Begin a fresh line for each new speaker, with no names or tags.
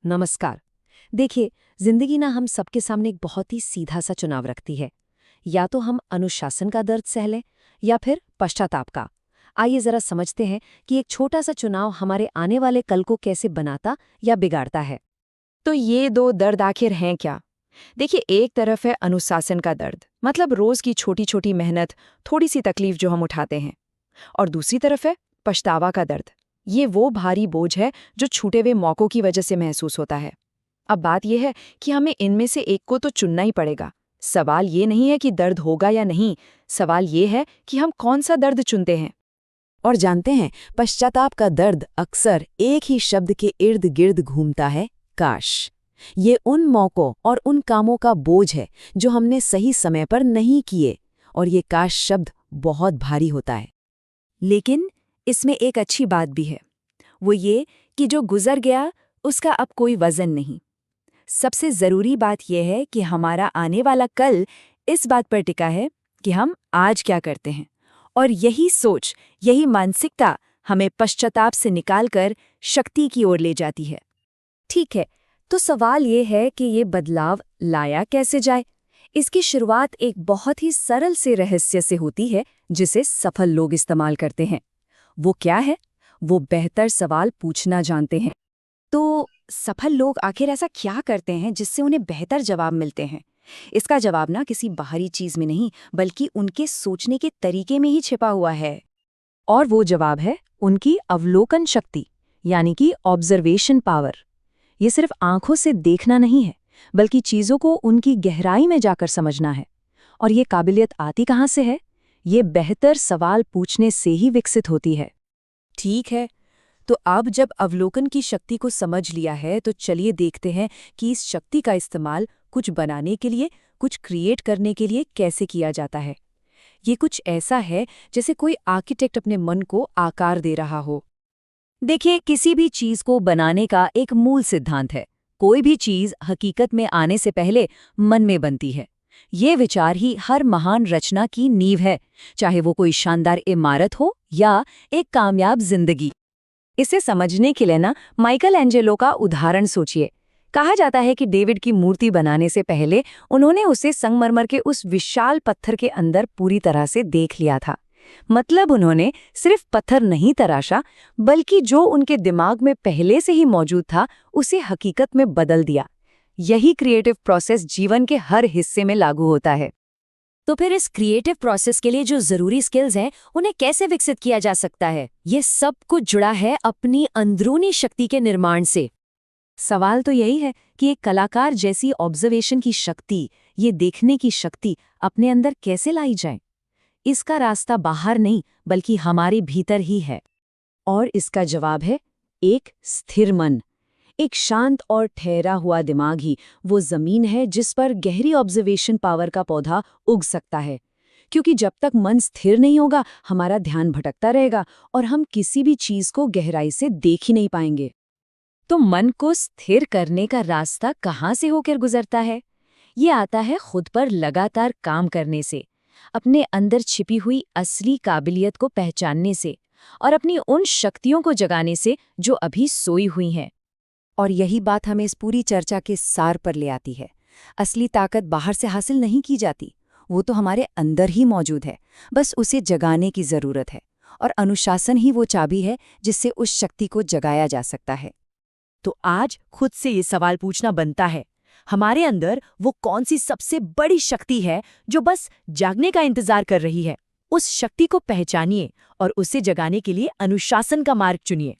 नमस्कार। देखिए, जिंदगी ना हम सबके सामने एक बहुत ही सीधा सा चुनाव रखती है। या तो हम अनुशासन का दर्द सह लें या फिर पश्चाताप का। आइए जरा समझते हैं कि एक छोटा सा चुनाव हमारे आने वाले कल को कैसे बनाता या बिगाड़ता है।
तो ये दो दर्द आखिर हैं क्या? देखिए, एक तरफ है अनुशासन का दर्द, मतलब रोज की छोटी छोटी मेहनत, थोड़ी सी तकलीफ जो हम उठाते हैं। और दूसरी तरफ है पछतावा का दर्द। ये वो भारी बोझ है जो छूटे हुए मौकों की वजह से महसूस होता है। अब बात यह है कि हमें इनमें से एक को तो चुनना ही पड़ेगा। सवाल ये नहीं है कि दर्द होगा या नहीं, सवाल ये है कि हम कौन सा दर्द चुनते हैं।
और जानते हैं, पश्चाताप का दर्द अक्सर एक ही शब्द के इर्द गिर्द घूमता है, काश। ये उन मौकों और उन कामों का बोझ है जो हमने सही समय पर नहीं किए, और ये काश शब्द बहुत भारी होता है।
लेकिन इसमें एक अच्छी बात भी है, वो ये कि जो गुजर गया उसका अब कोई वजन नहीं। सबसे ज़रूरी बात यह है कि हमारा आने वाला कल इस बात पर टिका है कि हम आज क्या करते हैं। और यही सोच, यही मानसिकता हमें पश्चाताप से निकालकर शक्ति की ओर ले जाती है। ठीक है, तो सवाल ये है कि ये बदलाव लाया कैसे जाए। इसकी शुरुआत एक बहुत ही सरल से रहस्य से होती है जिसे सफल लोग इस्तेमाल करते हैं। वो क्या है? वो बेहतर सवाल पूछना जानते हैं। तो सफल लोग आखिर ऐसा क्या करते हैं जिससे उन्हें बेहतर जवाब मिलते हैं? इसका जवाब ना किसी बाहरी चीज में नहीं, बल्कि उनके सोचने के तरीके में ही छिपा हुआ है।
और वो जवाब है उनकी अवलोकन शक्ति, यानी कि ऑब्जर्वेशन पावर। ये सिर्फ आंखों से देखना नहीं है, बल्कि चीज़ों को उनकी गहराई में जाकर समझना है। और ये काबिलियत आती कहाँ से है? ये बेहतर सवाल पूछने से ही विकसित होती है।
ठीक है, तो अब जब अवलोकन की शक्ति को समझ लिया है, तो चलिए देखते हैं कि इस शक्ति का इस्तेमाल कुछ बनाने के लिए, कुछ क्रिएट करने के लिए कैसे किया जाता है। ये कुछ ऐसा है जैसे कोई आर्किटेक्ट अपने मन को आकार दे रहा हो। देखिए, किसी भी चीज को बनाने का एक मूल सिद्धांत है, कोई भी चीज हकीकत में आने से पहले मन में बनती है। ये विचार ही हर महान रचना की नींव है, चाहे वो कोई शानदार इमारत हो या एक कामयाब जिंदगी। इसे समझने के लिए ना माइकल एंजेलो का उदाहरण सोचिए। कहा जाता है कि डेविड की मूर्ति बनाने से पहले उन्होंने उसे संगमरमर के उस विशाल पत्थर के अंदर पूरी तरह से देख लिया था। मतलब उन्होंने सिर्फ पत्थर नहीं तराशा, बल्कि जो उनके दिमाग में पहले से ही मौजूद था उसे हकीकत में बदल दिया। यही क्रिएटिव प्रोसेस जीवन के हर हिस्से में लागू होता है। तो फिर इस क्रिएटिव प्रोसेस के लिए जो जरूरी स्किल्स हैं, उन्हें कैसे विकसित किया जा सकता है? ये सब कुछ जुड़ा है अपनी अंदरूनी शक्ति के निर्माण से। सवाल तो यही है कि एक कलाकार जैसी ऑब्जर्वेशन की शक्ति, ये देखने की शक्ति अपने अंदर कैसे लाई जाए। इसका रास्ता बाहर नहीं, बल्कि हमारे भीतर ही है। और इसका जवाब है एक स्थिर मन। एक शांत और ठहरा हुआ दिमाग ही वो जमीन है जिस पर गहरी ऑब्जर्वेशन पावर का पौधा उग सकता है। क्योंकि जब तक मन स्थिर नहीं होगा, हमारा ध्यान भटकता रहेगा और हम किसी भी चीज को गहराई से देख ही नहीं पाएंगे। तो मन को स्थिर करने का रास्ता कहाँ से होकर गुजरता है? ये आता है खुद पर लगातार काम करने से, अपने अंदर छिपी हुई असली काबिलियत को पहचानने से, और अपनी उन शक्तियों को जगाने से जो अभी सोई हुई हैं। और यही बात हमें इस पूरी चर्चा के सार पर ले आती है। असली ताकत बाहर से हासिल नहीं की जाती, वो तो हमारे अंदर ही मौजूद है, बस उसे जगाने की जरूरत है। और अनुशासन ही वो चाबी है जिससे उस शक्ति को जगाया जा सकता है। तो आज खुद से ये सवाल पूछना बनता है, हमारे अंदर वो कौन सी सबसे बड़ी शक्ति है जो बस जागने का इंतजार कर रही है? उस शक्ति को पहचानिए और उसे जगाने के लिए अनुशासन का मार्ग चुनिए।